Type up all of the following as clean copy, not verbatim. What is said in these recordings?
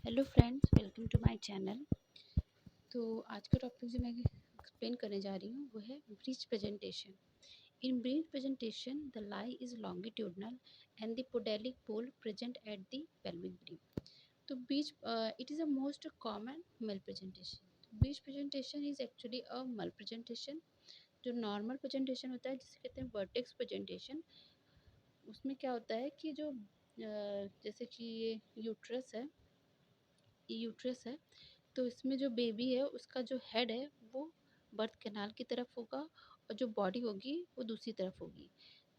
Hello friends, welcome to my channel. तो आज का टॉपिक जो मैं एक्सप्लेन करने जा रही हूँ वो है breech presentation. In breech presentation the lie is longitudinal and the podalic pole present at the pelvic breech. तो breech it is a most common malpresentation. Breech presentation is actually a malpresentation. जो normal presentation होता है जिसे कहते हैं vertex presentation, उसमें क्या होता है कि जो जैसे कि ये यूट्रस है, तो इसमें जो बेबी है उसका जो हेड है वो बर्थ कैनाल की तरफ होगा और जो बॉडी होगी वो दूसरी तरफ होगी।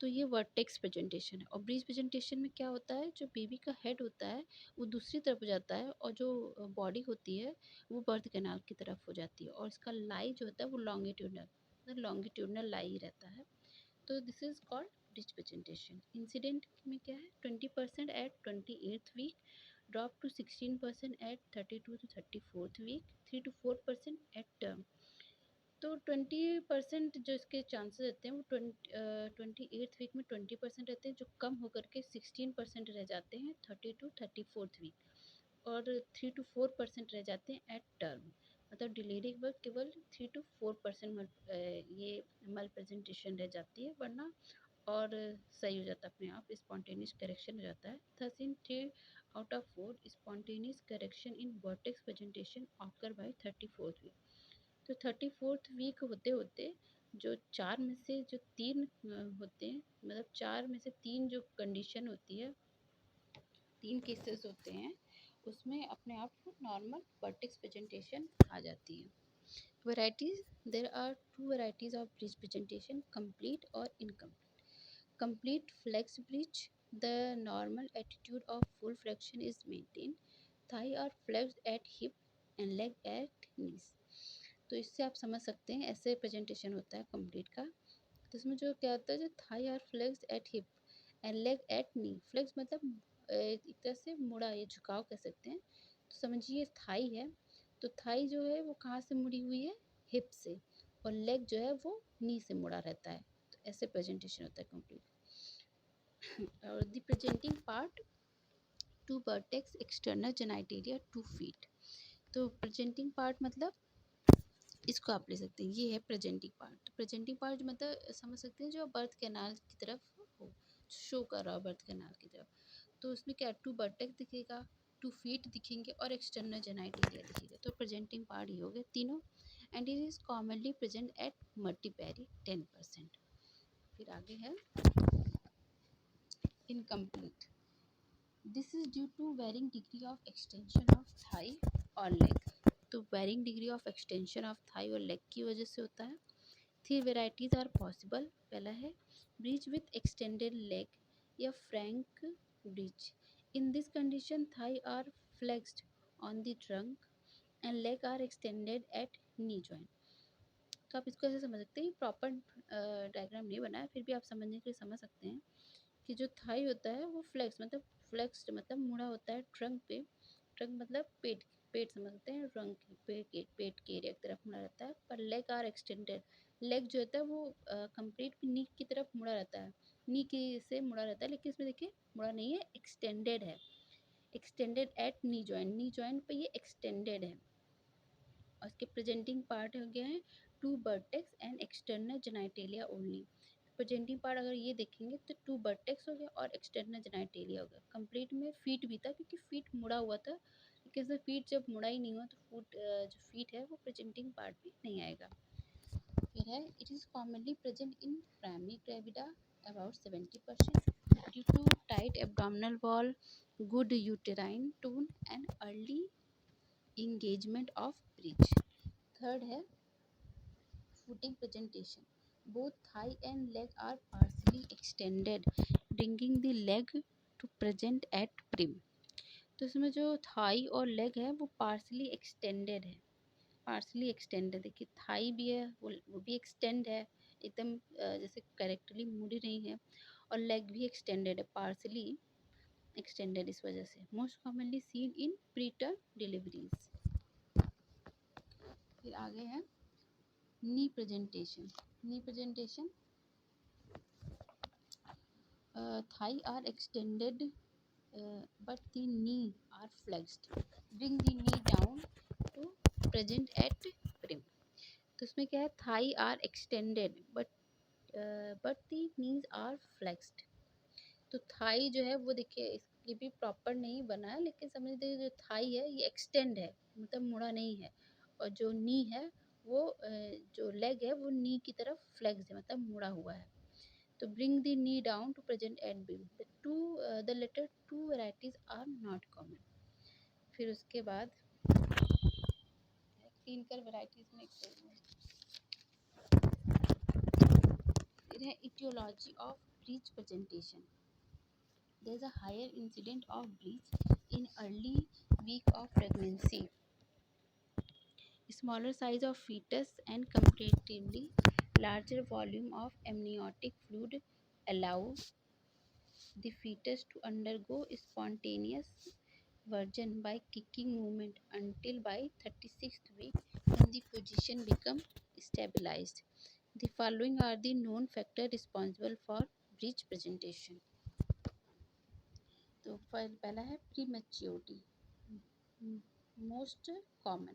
तो ये वर्टेक्स प्रेजेंटेशन है। और ब्रीच प्रेजेंटेशन में क्या होता है, जो बेबी का हेड होता है वो दूसरी तरफ हो जाता है और जो बॉडी होती है वो बर्थ कैनाल की तरफ हो जाती है, और इसका लाई जो होता है वो लॉन्गिट्यूडनल लाई ही रहता है। तो this is called breech presentation. Incident में क्या है, 20% at 28th week, drop to 16% at 32 to 34th week, 3 to 4% at term। तो 20% जो इसके चांसेस रहते हैं वो 28th वीक में 20% रहते हैं, जो कम होकर के 16% रह जाते हैं 30 to 34th वीक, और 3 to 4% रह जाते हैं एट टर्म। मतलब डिलीवरी के वक्त केवल 3 to 4% ये मल प्रेजेंटेशन रह जाती है, वरना और सही हो जाता है, अपने आप स्पॉन्टेनियस करेक्शन हो जाता है। Thus in 3 out of 4 spontaneous correction in vertex presentation occur by 34th week. तो 34th वीक होते होते जो 4 में से जो 3 होते हैं, मतलब 4 में से 3 जो कंडीशन होती है, 3 केसेस होते हैं, उसमें अपने आप नॉर्मल वर्टेक्स प्रेजेंटेशन आ जाती है। Varieties, there are 2 varieties of breech presentation: complete or incomplete. Complete flex breech, the normal attitude of full flexion is maintained. Thigh are flexed at hip and leg at knees. तो इससे आप समझ सकते हैं ऐसे presentation होता है complete का। तो इसमें जो क्या होता है, जो thigh are flexed at hip and leg at knee. Flex मतलब एक तरह से मुड़ा, ये झुकाव कह सकते हैं। तो समझिए थाई है, तो थाई जो है वो कहाँ से मुड़ी हुई है, हिप से, और लेग जो है वो नी से मुड़ा रहता है। तो ऐसे प्रेजेंटेशन होता है कंप्लीट। और the presenting part, 2 vertex, external genitalia, 2 feet. तो प्रेजेंटिंग पार्ट मतलब इसको आप ले सकते हैं, ये है प्रेजेंटिंग पार्ट। तो प्रेजेंटिंग पार्ट मतलब समझ सकते हैं जो बर्थ कैनाल की तरफ हो, शो कर रहा हो बर्थ कैनाल की तरफ। तो उसमें क्या, 2 वर्टेक्स दिखेगा, 2 फीट दिखेंगे और एक्सटर्नल जेनाइटेरिया दिखेगा। तो प्रेजेंटिंग पार्ट ये हो गए तीनों। And it is commonly present at multipara 10%। फिर आगे है incomplete. This is due to varying degree of extension of thigh और लेग। तो varying degree of extension of thigh और लेग की वजह से होता है। 3 वेराइटीज़ आर पॉसिबल। पहला है ब्रीच विथ एक्सटेंडेड लेग या frank breech. In this condition thigh are flexed on the trunk and leg are extended at knee joint. तो आप इसको ऐसे समझ सकते हैं, प्रॉपर डायग्राम नहीं बनाया, फिर भी आप समझने के लिए समझ सकते हैं कि जो थाई होता है वो फ्लेक्स्ड मतलब मुड़ा होता है ट्रंक पे। ट्रंक मतलब पेट, पेट समझ सकते हैं, ट्रंक पेट के एरिया की तरफ मुड़ा रहता है। पर लेग आर एक्सटेंडेड, लेग जो होता है वो कंप्लीट नी की तरफ मुड़ा रहता है, नी की से मुड़ा रहता है, लेकिन इसमें देखिए मुड़ा नहीं है, एक्सटेंडेड है। एक्सटेंडेड एट नी जॉइंट पे ये एक्सटेंडेड है। और इसके प्रेजेंटिंग पार्ट हो गया है 2 vertex and external genitalia only. Presenting part अगर ये देखेंगे तो 2 वर्टेक्स हो गया और एक्सटर्नल जेनाइटेलिया हो गया। कंप्लीट में फीट भी था, क्योंकि फीट मुड़ा हुआ था, लेकिन इसमें फीट जब मुड़ा ही नहीं हुआ तो फुट जो फीट है वो प्रेजेंटिंग पार्ट में नहीं आएगा। फिर है it is commonly present in primary gravida about 70% due to tight abdominal wall, good uterine tone and early engagement of breech. Third है footing presentation. Both thigh and leg are partially extended, bringing the leg to present at prim. तो इसमें जो Thai और leg है वो partially extended है। Partially extended, देखिए Thai भी है वो भी एक्सटेंड है, एकदम जैसे करेक्टली मुड़ी नहीं है, और लेग भी एक्सटेंडेड है, पार्सली एक्सटेंडेड इस वजह से। Most commonly seen in preterm deliveries. फिर आगे है knee presentation. Knee presentation, thigh are extended but the knee are flexed. Bring the knee down to present at brim. तो उसमें क्या है, thigh are extended but the knees are flexed. तो thigh जो है वो देखिए ये भी प्रॉपर नहीं बना है, लेकिन समझ लीजिए जो थाई है ये एक्सटेंड है, मतलब मुड़ा नहीं है। और जो नी है वो जो लेग है वो नी की तरफ फ्लेक्स है, मतलब मुड़ा हुआ है। तो bring the knee down to present at brim, the latter two varieties are not common. फिर उसके बाद क्लिनिकल वेराइटीज में फिर है aetiology of breech presentation. There is a higher incidence of breach in early week of pregnancy. Smaller size of fetus and comparatively larger volume of amniotic fluid allow the fetus to undergo spontaneous version by kicking movement until by 36th week when the position becomes stabilized. The following are the known factors responsible for breech presentation. तो पहला है prematurity, most common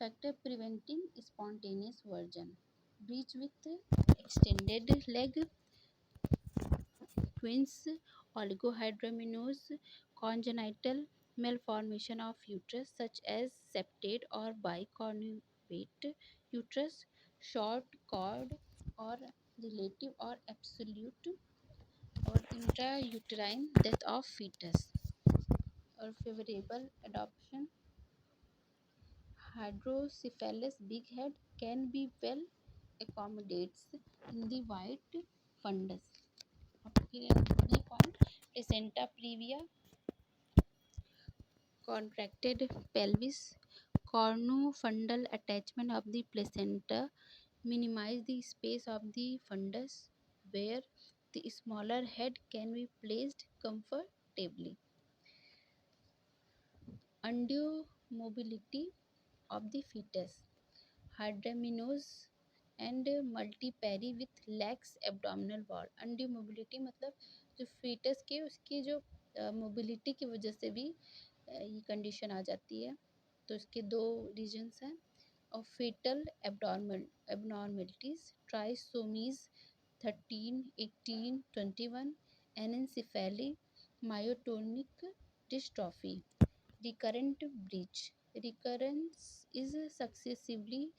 factor preventing spontaneous version, breech with extended leg, twins, oligohydramnios, congenital malformation of uterus such as septate or bicornuate uterus, short cord or relative or absolute or intrauterine death of fetus, or favorable adoption. Hydrocephalus big head can be well accommodates in the white fundus. The point placenta previa, contracted pelvis, cornofundal attachment of the placenta minimize the space of the fundus where the smaller head can be placed comfortably. Undue mobility of the fetus, hydramnios and multipara with lax abdominal wall. Undue mobility मतलब जो foetus के उसकी जो mobility की वजह से भी ये कंडीशन आ जाती है। तो इसके दो रीजन्स हैं। और fetal abnormalities, trisomies 13, 18, 21, anencephaly, myotonic dystrophy, recurrent breach. Recurrence is successively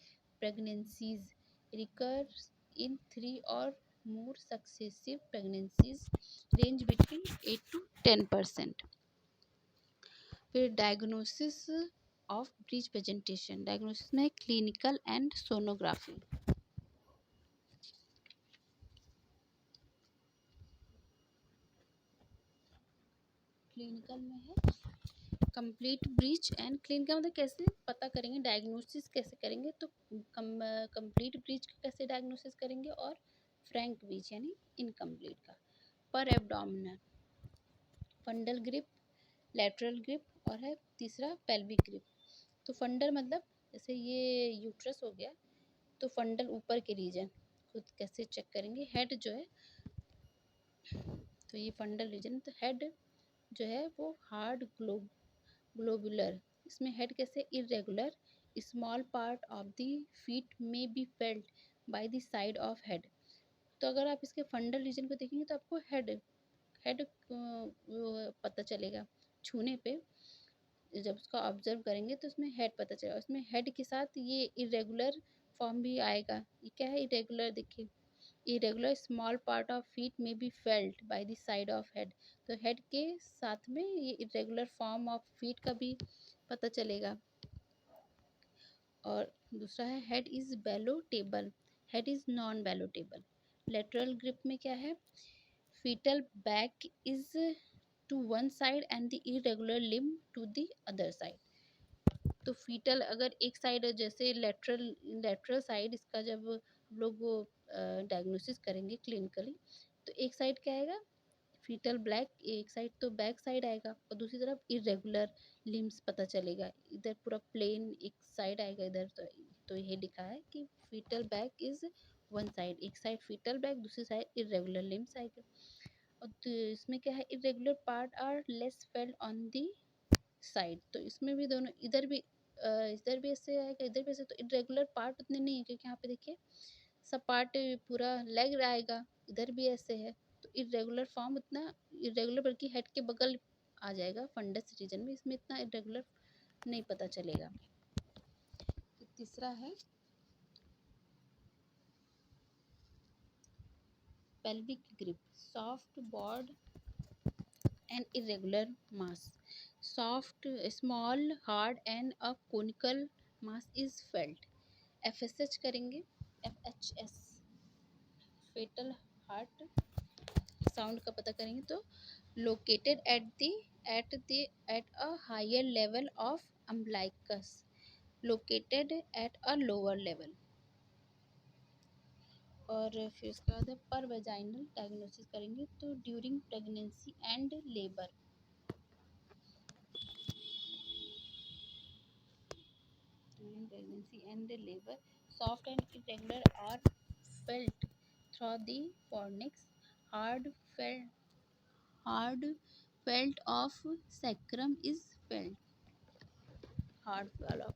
pregnancies recurs in 3 or more successive pregnancies, range between 8 to 10%. फिर diagnosis of breech presentation, diagnosis में क्लिनिकल एंड सोनोग्राफी। क्लिनिकल में है complete breach and clinical, मतलब कैसे पता करेंगे, diagnosis कैसे करेंगे। तो कंप्लीट ब्रीच का कैसे डायग्नोसिस करेंगे, और फ्रैंक ब्रीच यानी इनकम्प्लीट का। पर एब्डोमिनल, फंडल ग्रिप, लेटरल ग्रिप और है तीसरा पेल्विक ग्रिप। तो फंडल मतलब जैसे ये यूट्रस हो गया, तो फंडल ऊपर के रीजन खुद कैसे चेक करेंगे। हेड जो है, तो ये फंडल रीजन, तो हेड जो है वो हार्ड ग्लोबुलर, इसमें हेड कैसे irregular, small part of the feet may be felt by the side of head. तो अगर आप इसके फंडल रीजन को देखेंगे तो आपको हेड हेड पता चलेगा छूने पे। जब उसका ऑब्जर्व करेंगे तो उसमें हेड पता चलेगा, उसमें हेड के साथ ये इरेगुलर फॉर्म भी आएगा। ये क्या है, इरेगुलर, देखिए irregular small part of feet may be felt by the side of head. तो हेड के साथ में ये इरेगुलर फॉर्म ऑफ फीट का भी पता चलेगा। और दूसरा है head is ballotable, head is non ballotable. Lateral grip में क्या है, fetal back is to one side and the irregular limb to the other side। तो फीटल अगर एक साइड, जैसे लेटरल साइड इसका जब लोग वो डायग्नोसिस करेंगे क्लिनिकली, तो एक साइड क्या आएगा, फीटल ब्लैक, एक साइड तो बैक साइड आएगा, और दूसरी तरफ इरेगुलर लिम्स पता चलेगा। इधर पूरा प्लेन एक साइड आएगा इधर। तो ये लिखा है कि fetal back is one side, एक साइड फीटल बैक, दूसरी साइड इरेगुलर लिम्स आएगा। और तो इसमें क्या है, irregular part are less felt on the side, तो इसमें भी दोनों इधर भी ऐसे आएगा, इधर भी ऐसे, तो इरेगुलर पार्ट उतने नहीं है क्योंकि यहाँ पे देखिए सब पार्ट पूरा लेग आएगा, इधर भी ऐसे है, तो इरेगुलर फॉर्म उतना इरेगुलर बल्कि हेड के बगल आ जाएगा फंडस रीजन में, इसमें इतना इरेगुलर नहीं पता चलेगा। तो तीसरा है pelvic grip, soft board and irregular mass. Soft, small, hard and a conical mass is felt. FSH करेंगे, FHS फेटल हार्ट साउंड का पता करेंगे तो located at a higher level of umbilicus, located at a lower level। और फिर उसके बाद है पर वेजाइनल डायग्नोसिस करेंगे तो during pregnancy and labour, soft and irregular are felt through the fornix, hard felt hard felt of sacrum is felt, hard felt of,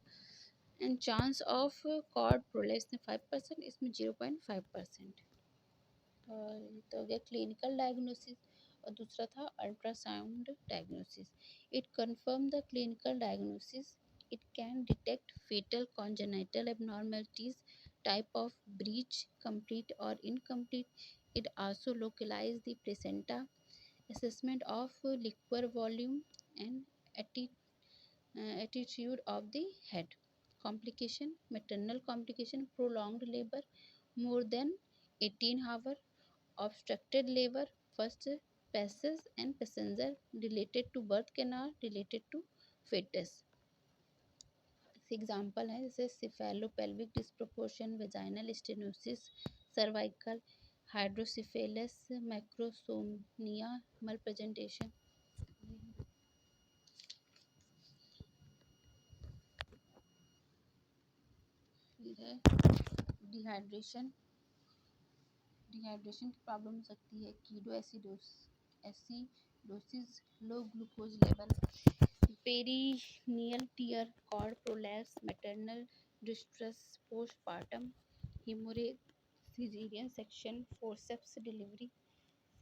and chance of cord prolapse 5%, इसमें 0.5%। और ये तो हो गया क्लिनिकल डायग्नोसिस, और दूसरा था ultrasound diagnosis. It confirm the clinical diagnosis, it can detect fetal congenital abnormalities, type of breach, complete or incomplete। It also localize the placenta, assessment of liquor volume and attitude of the head। Complication, maternal complication, prolonged labor more than 18 hours, obstructed labor, first passage and passenger, related to birth canal, related to fetus। Example है जैसे cephalopelvic disproportion, vaginal stenosis, cervical hydrocephalus, macrosomia, malpresentation. फिर है dehydration, dehydration की problem हो सकती है ketoacidosis, low glucose level, perineal tear, cord prolapse, maternal distress, postpartum haemorrhage, caesarean section, forceps delivery.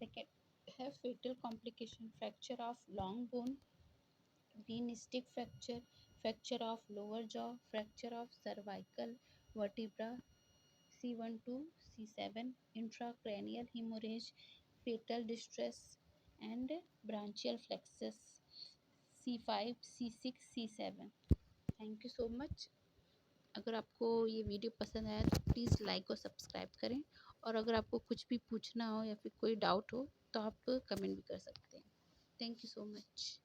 Second है fetal complication, fracture of long bone, green stick fracture, fracture of lower jaw, fracture of cervical vertebra, C1 to C7, intracranial hemorrhage, fetal distress and branchial flexus, C5, C6, C7। Thank you so much. अगर आपको ये video पसंद आया तो please like और subscribe करें, और अगर आपको कुछ भी पूछना हो या फिर कोई डाउट हो तो आप कमेंट भी कर सकते हैं। Thank you so much.